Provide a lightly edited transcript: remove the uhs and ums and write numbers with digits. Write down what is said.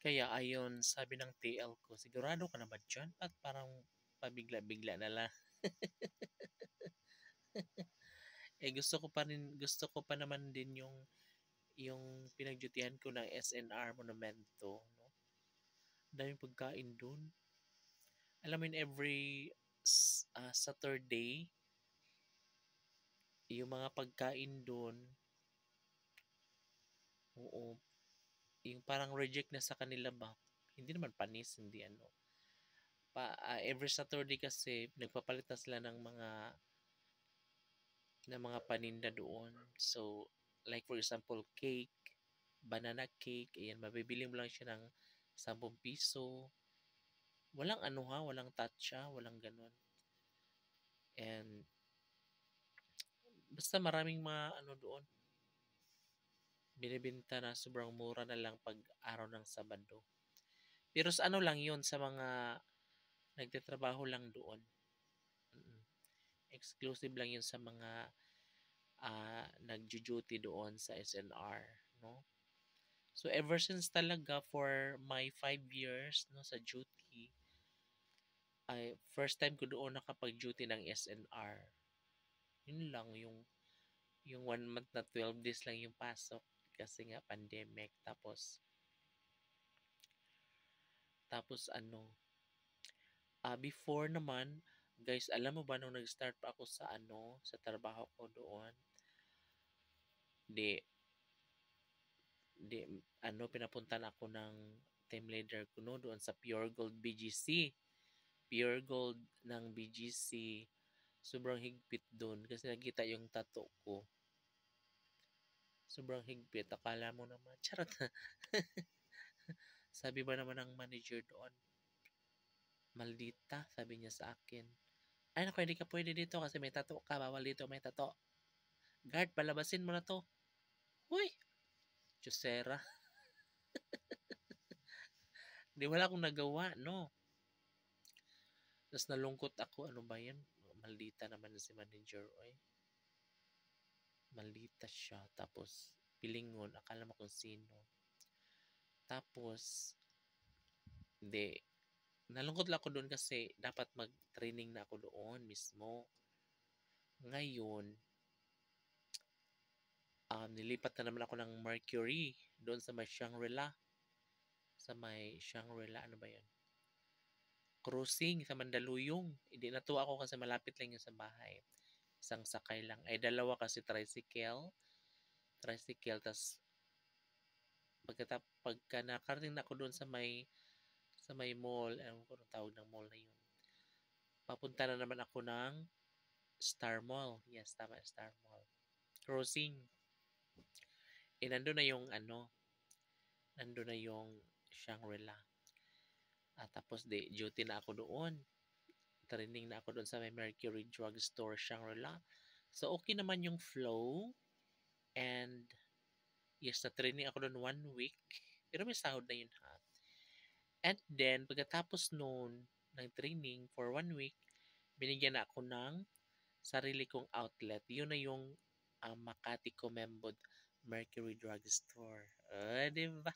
Kaya ayon, sabi ng TL ko, sigurado ka na ba dyan? At parang pabigla-bigla na lang. Gusto ko pa naman din yung pinagjutihan ko ng SNR Monumento, no? Daming pagkain dun. Alam mo yun, every Saturday, yung mga pagkain dun, oo, yung parang reject na sa kanila ba? Hindi naman panis, hindi ano. Every Saturday kasi, nagpapalit na sila ng mga paninda doon. So, like for example, cake, banana cake, ayan, mabibili mo lang siya ng 10 piso. Walang ano ha, walang tatsa, walang ganun. And, basta maraming mga ano doon, binibenta na sobrang mura na lang pag araw ng Sabado. Pero sa ano lang yun, sa mga nagtatrabaho lang doon. Exclusive lang yun sa mga nagjo-duty doon sa SNR, no? So ever since talaga for my 5 years no sa duty, ay first time ko doon nakapag-duty ng SNR. Yun lang yung 1 month na 12 days lang yung pasok kasi nga pandemic. Tapos ano, before naman, guys, alam mo ba nung nag-start pa ako sa sa trabaho ko doon, di di pinapuntan ako ng team leader ko no doon sa Pure Gold BGC. Pure Gold ng BGC, sobrang higpit doon kasi nakita yung tattoo ko. Sobrang higpit. Akala mo naman, charot. Sabi ba naman ng manager doon, maldita, sabi niya sa akin. Ay, naku, hindi ka pwede dito kasi may tattoo ka. Bawal dito, may tattoo. Guard, palabasin mo na to. Huy! Chusera. Di wala akong nagawa, no? Tapos nalungkot ako. Ano ba yan? Maldita naman si manager. Oy. Maldita siya. Tapos, pilingon. Akala mo kung sino. Tapos, hindi. Nalungkot lang ako doon kasi dapat mag-training na ako doon mismo. Ngayon, nilipat na naman ako ng Mercury doon sa may Shangri-La. Sa may Shangri-La, ano ba yun? Cruising sa Mandaluyong. Hindi natuwa ako kasi malapit lang yun sa bahay. Isang sakay lang. Ay, dalawa kasi tricycle. Tas pagka nakarating na ako doon sa may mall, ano ko tawag ng mall na yun. Papunta na naman ako ng Star Mall. Yes, tama, Star Mall. Cruising. Nandun na yung Shangri-La. Tapos duty na ako doon. Training na ako doon sa may Mercury Drugstore Shangri-La. So, okay naman yung flow. And, yes, na-training ako doon 1 week. Pero may sahod na yun ha. And then, pagkatapos noon ng training for 1 week, binigyan na ako ng sarili kong outlet. Yun na yung Makati Comembod Mercury Drugstore. Diba?